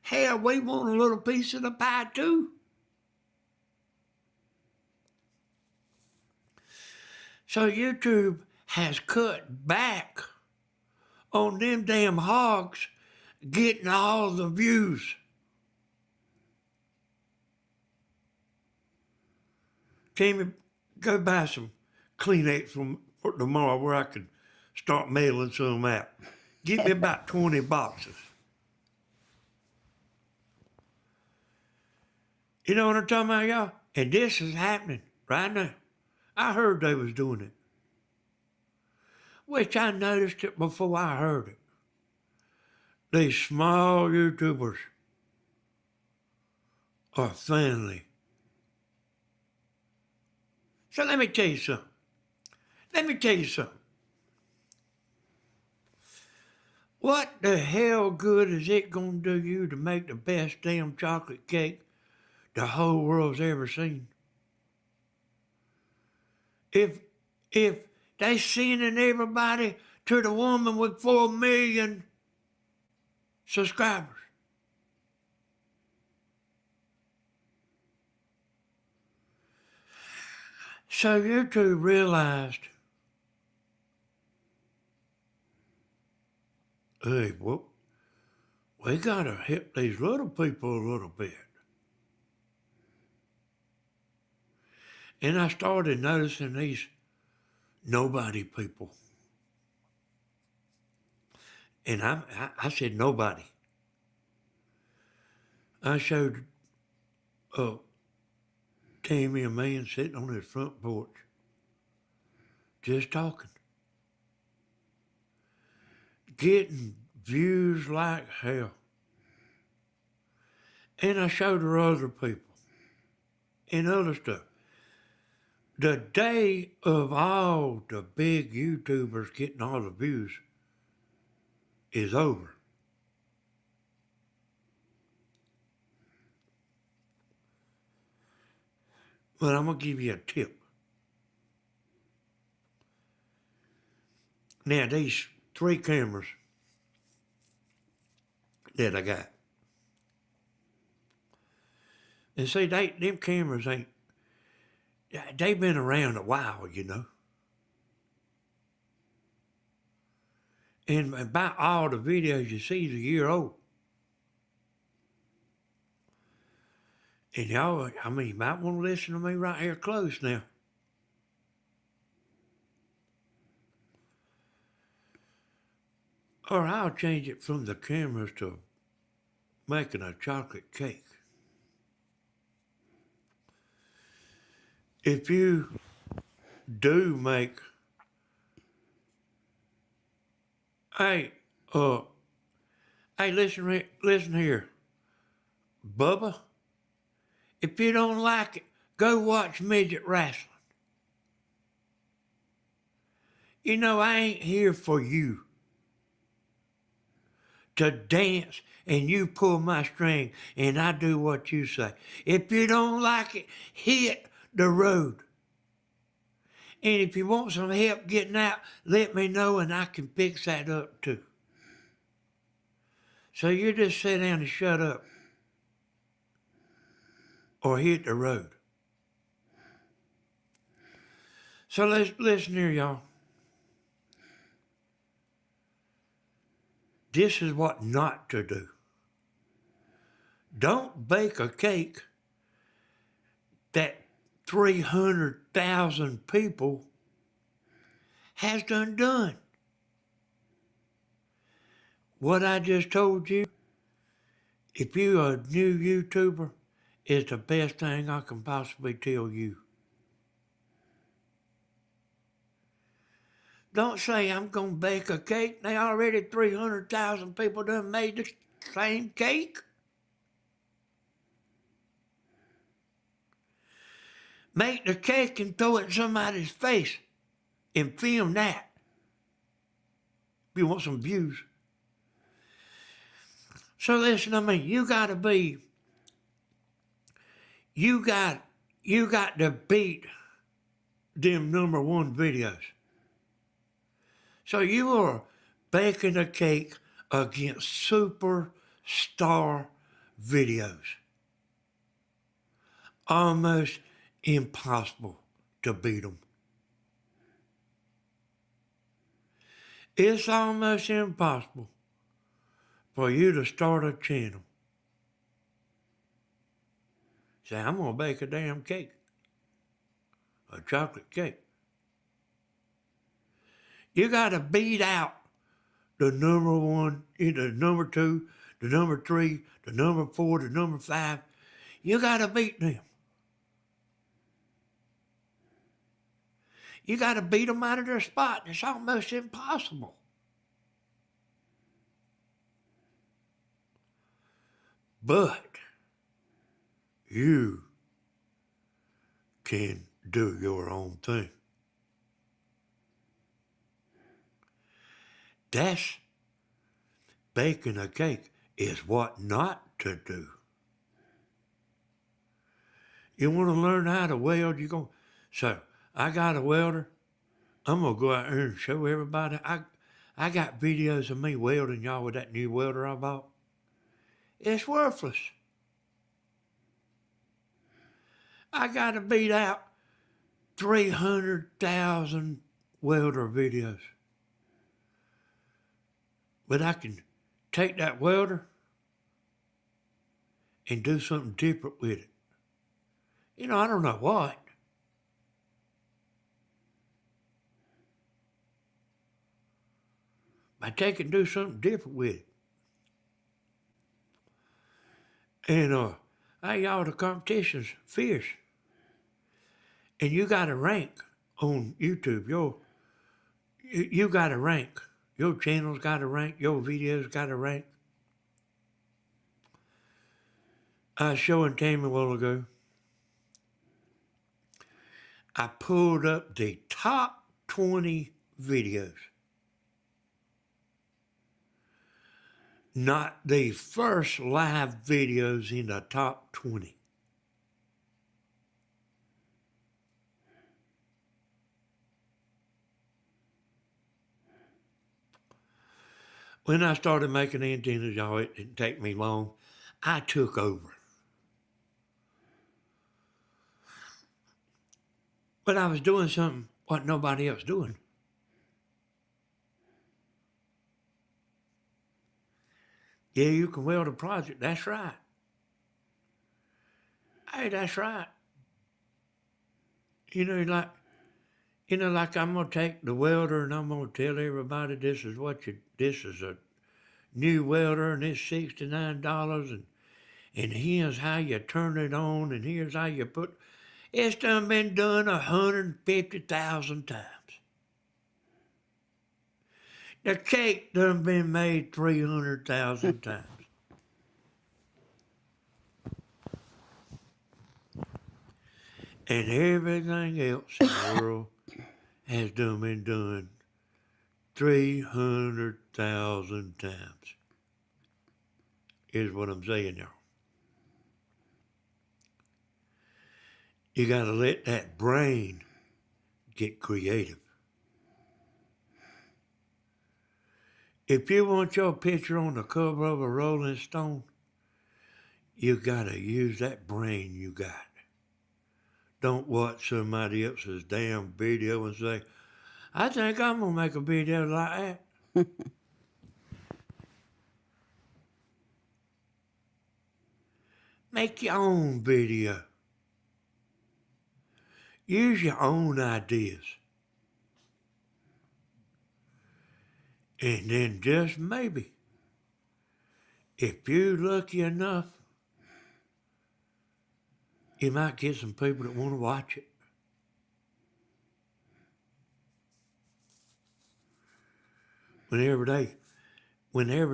Hell, we want a little piece of the pie too. So YouTube has cut back on them damn hogs getting all the views. Tammy, go buy some Kleenex for tomorrow where I can start mailing some out. Give me about 20 boxes. You know what I'm talking about, y'all? And this is happening right now. I heard they was doing it. Which I noticed it before I heard it. These small YouTubers are family. So let me tell you something. What the hell good is it gonna do you to make the best damn chocolate cake the whole world's ever seen? If they sending everybody to the woman with 4 million subscribers. So YouTube realized, hey, we gotta help these little people a little bit. And I started noticing these nobody people. And I said nobody. I showed Tammy a man sitting on his front porch, just talking. Getting views like hell. And I showed her other people and other stuff. The day of all the big YouTubers getting all the views is over. But I'm going to give you a tip. Now, these 3 cameras that I got. And see, them cameras ain't, they've been around a while, you know. And about all the videos you see is a year old. And y'all, I mean, you might want to listen to me right here close now. Or I'll change it from the cameras to making a chocolate cake. If you do make, hey, listen here, Bubba. If you don't like it, go watch midget wrestling. You know, I ain't here for you to dance and you pull my string and I do what you say. If you don't like it, hit the road. And if you want some help getting out, let me know and I can fix that up too. So you just sit down and shut up or hit the road. So let's listen here, y'all. This is what not to do. Don't bake a cake that 300,000 people has done. What I just told you, if you're a new YouTuber, is the best thing I can possibly tell you. Don't say I'm going to bake a cake. They already 300,000 people done made the same cake. Make the cake and throw it in somebody's face and film that. If you want some views. So listen to me, you got to beat them #1 videos. So you are baking a cake against superstar videos. Almost impossible to beat them. It's almost impossible for you to start a channel. Say, I'm going to bake a damn cake, a chocolate cake. You got to beat out the #1, the #2, the #3, the #4, the #5. You got to beat them. You got to beat them out of their spot. It's almost impossible. But you can do your own thing. That's baking a cake is what not to do. You want to learn how to weld, So I got a welder. I'm going to go out there and show everybody. I got videos of me welding, y'all, with that new welder I bought. It's worthless. I got to beat out 300,000 welder videos. But I can take that welder and do something different with it. You know, I don't know what. I take it and do something different with it. And hey, y'all, the competition's fierce. And you got to rank on YouTube. You got to rank. Your channel's got to rank. Your videos got to rank. I was showing Tammy a while ago. I pulled up the top 20 videos. Not the first live videos in the top 20. When I started making antennas, y'all, it didn't take me long. I took over. But I was doing something what nobody else doing. Yeah, you can weld a project. That's right. Hey, that's right. You know, like I'm gonna take the welder and I'm gonna tell everybody this is a new welder and it's $69 and here's how you turn it on and here's how you put. It's done been done 150,000 times. The cake done been made 300,000 times. And everything else in the world has done been done 300,000 times. Is what I'm saying, y'all. You gotta let that brain get creative. If you want your picture on the cover of a Rolling Stone, you gotta use that brain you got. Don't watch somebody else's damn video and say, I think I'm gonna make a video like that. Make your own video. Use your own ideas. And then just maybe, if you're lucky enough, you might get some people that want to watch it. Whenever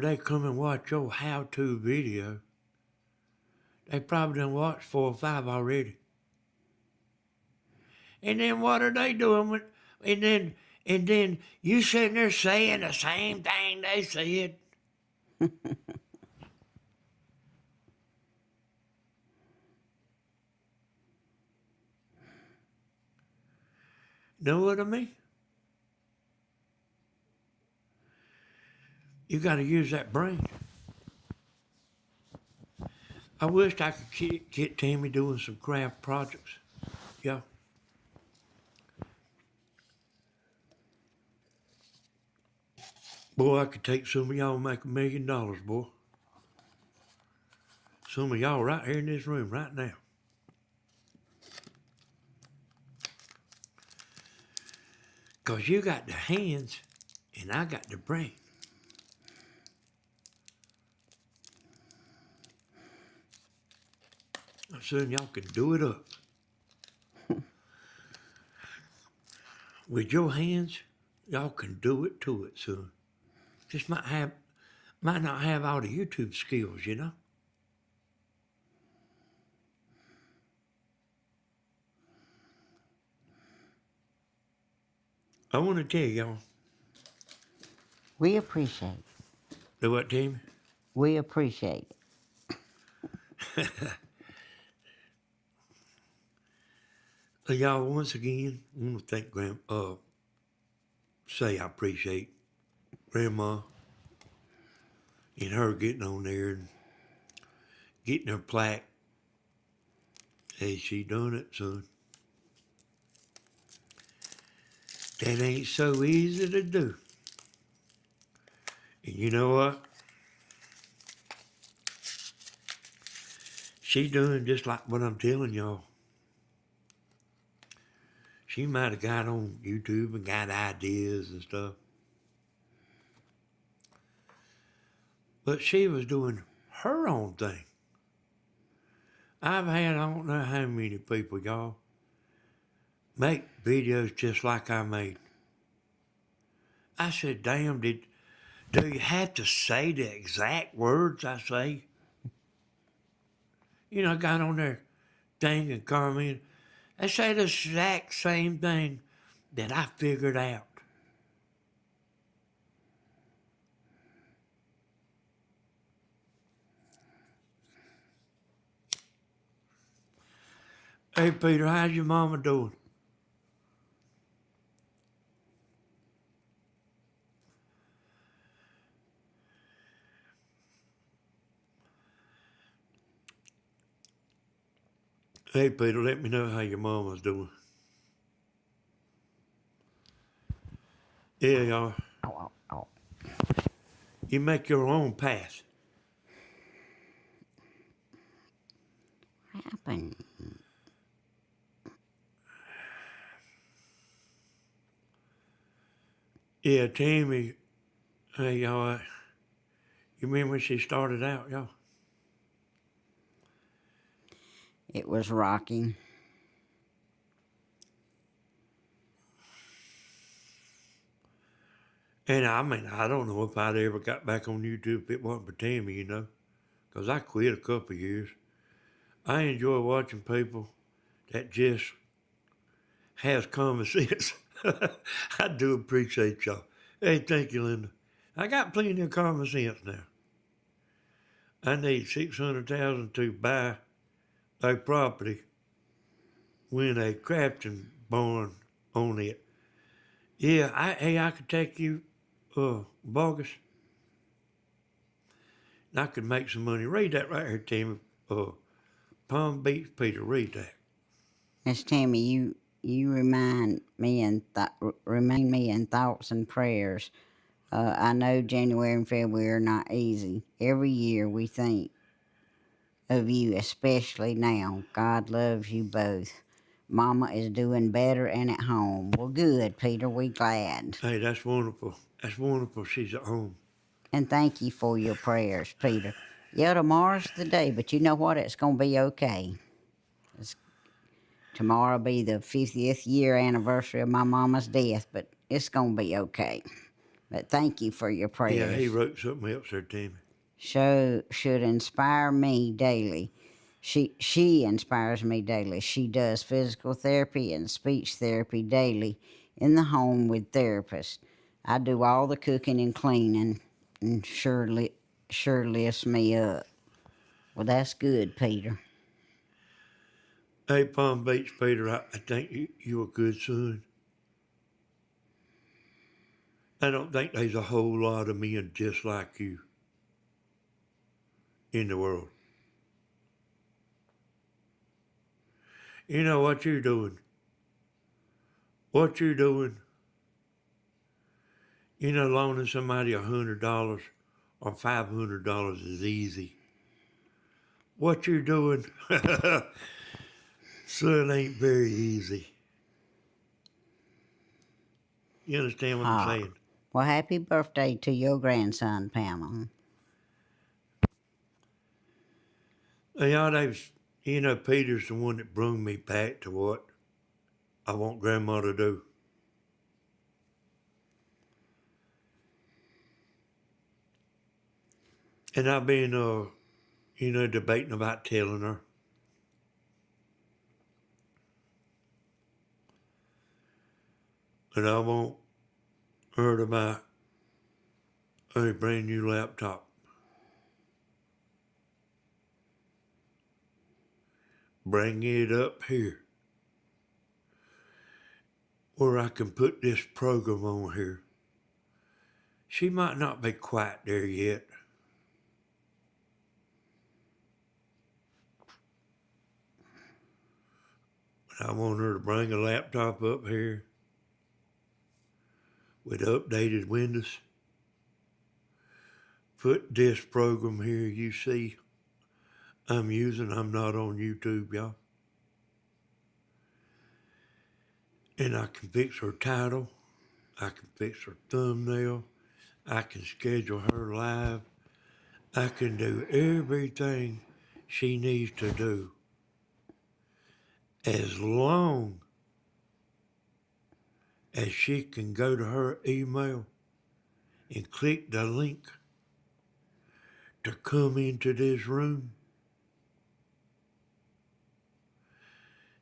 they come and watch your how-to video, they probably done watched 4 or 5 already. And then what are they doing with? And then you sitting there saying the same thing they said. Know what I mean? You got to use that brain. I wished I could get Tammy doing some craft projects. Yeah. Boy, I could take some of y'all and make $1 million, boy. Some of y'all right here in this room right now. Because you got the hands and I got the brain. I'm saying y'all can do it up. With your hands, y'all can do it to it, son. Just might not have all the YouTube skills, you know? I want to tell y'all. We appreciate it. Do what, Tammy? We appreciate it. Y'all, once again, I want to thank say I appreciate Grandma and her getting on there and getting her plaque. Hey, she done it, son. That ain't so easy to do. And you know what? She doing just like what I'm telling y'all. She might have got on YouTube and got ideas and stuff. But she was doing her own thing. I've had I don't know how many people, y'all, make videos just like I made. I said, damn, do you have to say the exact words I say? You know, I got on there thing and comment. I say the exact same thing that I figured out. Hey, Peter, how's your mama doing? Hey, Peter, let me know how your mama's doing. Yeah, y'all. Oh. You make your own path. What happened? Yeah, Tammy, hey, y'all, you remember when she started out, y'all? It was rocking. And I mean, I don't know if I'd ever got back on YouTube if it wasn't for Tammy, you know, because I quit a couple of years. I enjoy watching people that just has common sense. I do appreciate y'all. Hey, thank you, Linda. I got plenty of common sense now. I need $600,000 to buy a property with a crafting barn on it. Yeah, I could take you, Bogus. I could make some money. Read that right here, Timmy. Palm Beach Peter, read that. Miss Tammy, you remind me in thoughts and prayers. I know January and February are not easy. Every year we think of you, especially now. God loves you both. Mama is doing better and at home. Well, good, Peter. We glad. Hey, that's wonderful. That's wonderful. She's at home. And thank you for your prayers, Peter. Yeah, tomorrow's the day, but you know what? It's going to be okay. Tomorrow will be the 50th year anniversary of my mama's death, but it's going to be okay. But thank you for your Yeah, he prayers. wrote something else there, Timmy. Should inspire me daily. She inspires me daily. She does physical therapy and speech therapy daily in the home with therapists. I do all the cooking and cleaning, and sure lifts me up. Well, that's good, Peter. Hey, Palm Beach Peter, I think you a good son. I don't think there's a whole lot of men just like you in the world. You know what you're doing? What you're doing, you know, loaning somebody $100 or $500 is easy. What you're doing, son, ain't very easy. You understand what I'm saying? Well, happy birthday to your grandson, Pamela. You know, Peter's the one that brung me back to what I want Grandma to do. And I've been, debating about telling her. And I want her to buy a brand new laptop. Bring it up here where I can put this program on here. She might not be quite there yet. But I want her to bring a laptop up here with updated Windows. Put this program here you see I'm using. I'm not on YouTube, y'all. And I can fix her title. I can fix her thumbnail. I can schedule her live. I can do everything she needs to do as long as she can go to her email and click the link to come into this room.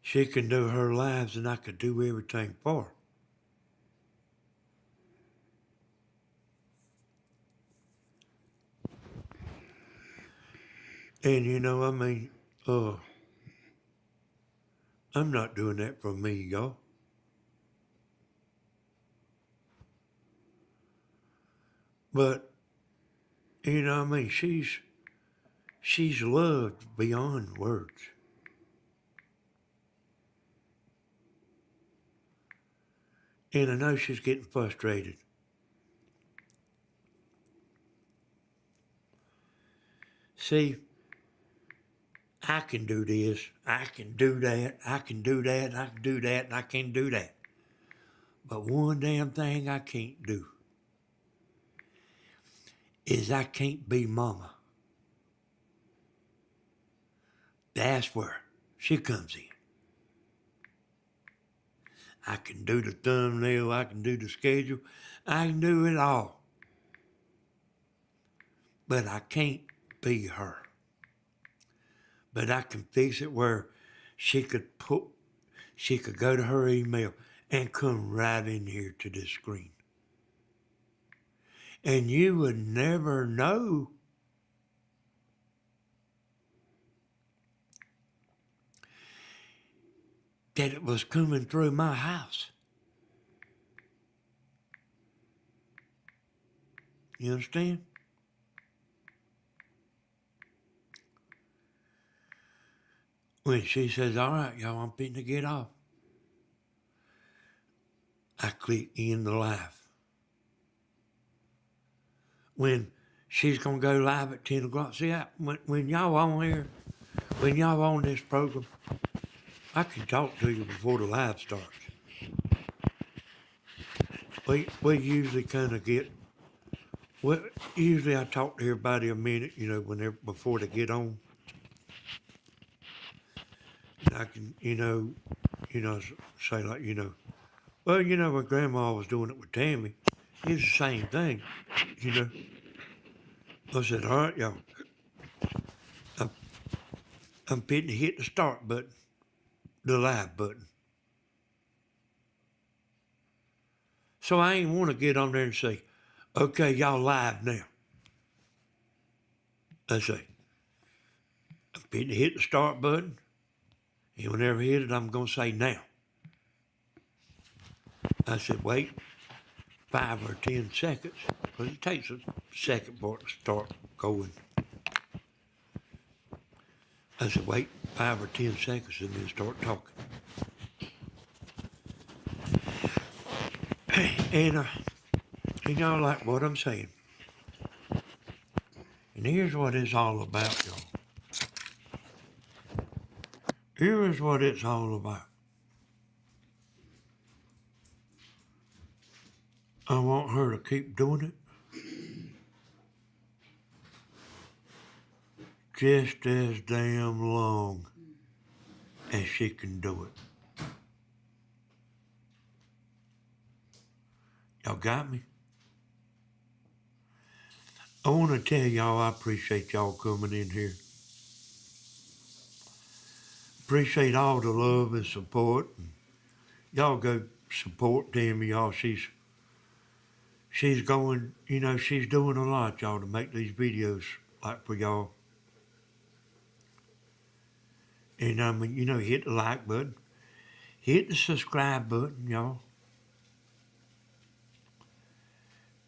She can do her lives and I could do everything for her. And I mean, I'm not doing that for me, y'all. But, I mean, she's loved beyond words. And I know she's getting frustrated. See, I can do this, I can do that, I can do that, I can do that, and I can do that. But one damn thing I can't do is I can't be mama. That's where she comes in. I can do the thumbnail, I can do the schedule, I can do it all. But I can't be her. But I can fix it where she could go to her email and come right in here to this screen. And you would never know that it was coming through my house. You understand? When she says, all right, y'all, I'm fitting to get off, I click in the live. When she's going to go live at 10 o'clock, see, when y'all on here, when y'all on this program, I can talk to you before the live starts. We usually kind of get, usually I talk to everybody a minute, before they get on. And I can, say like, well, when Grandma was doing it with Tammy, it's the same thing, I said, all right, y'all, I'm fitting to hit the start button, the live button. So I ain't want to get on there and say, okay, y'all live now. I say, I'm fitting to hit the start button, and whenever I hit it, I'm going to say now. I said, wait 5 or 10 seconds, because it takes a second for it to start going. I said, wait 5 or 10 seconds and then start talking. And, like what I'm saying. And here's what it's all about, y'all. Here's what it's all about. I want her to keep doing it just as damn long as she can do it. Y'all got me? I want to tell y'all I appreciate y'all coming in here. Appreciate all the love and support. Y'all go support Tammy, y'all. She's going, she's doing a lot, y'all, to make these videos like for y'all. And I mean, hit the like button. Hit the subscribe button, y'all.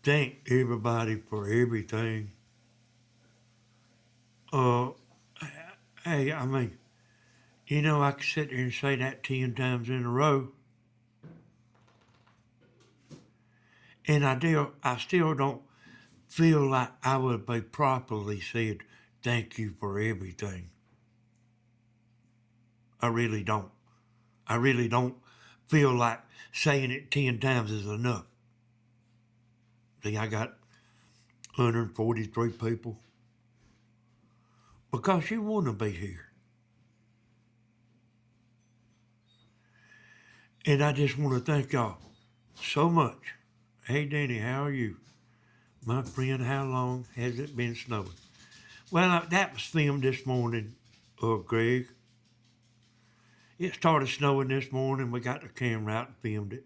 Thank everybody for everything. Hey, I mean, I could sit there and say that 10 times in a row. And I still don't feel like I would be properly said, thank you for everything. I really don't. I really don't feel like saying it 10 times is enough. See, I got 143 people because you want to be here. And I just want to thank y'all so much. Hey, Danny, how are you? My friend, how long has it been snowing? Well, that was filmed this morning, Greg. It started snowing this morning. We got the camera out and filmed it.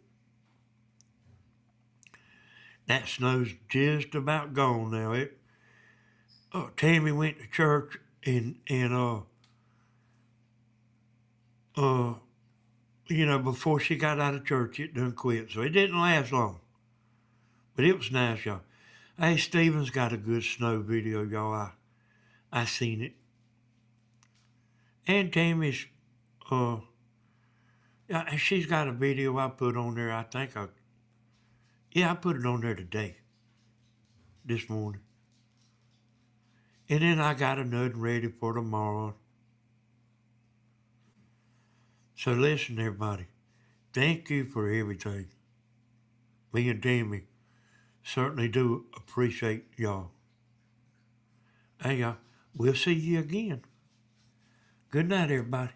That snow's just about gone now. Tammy went to church and before she got out of church, it done quit. So it didn't last long. But it was nice, y'all. Hey, Steven's got a good snow video, y'all. I seen it. And Tammy's, yeah, she's got a video I put on there. I put it on there today, this morning. And then I got another ready for tomorrow. So listen, everybody. Thank you for everything. Me and Tammy certainly do appreciate y'all. Hey, y'all, we'll see you again. Good night, everybody.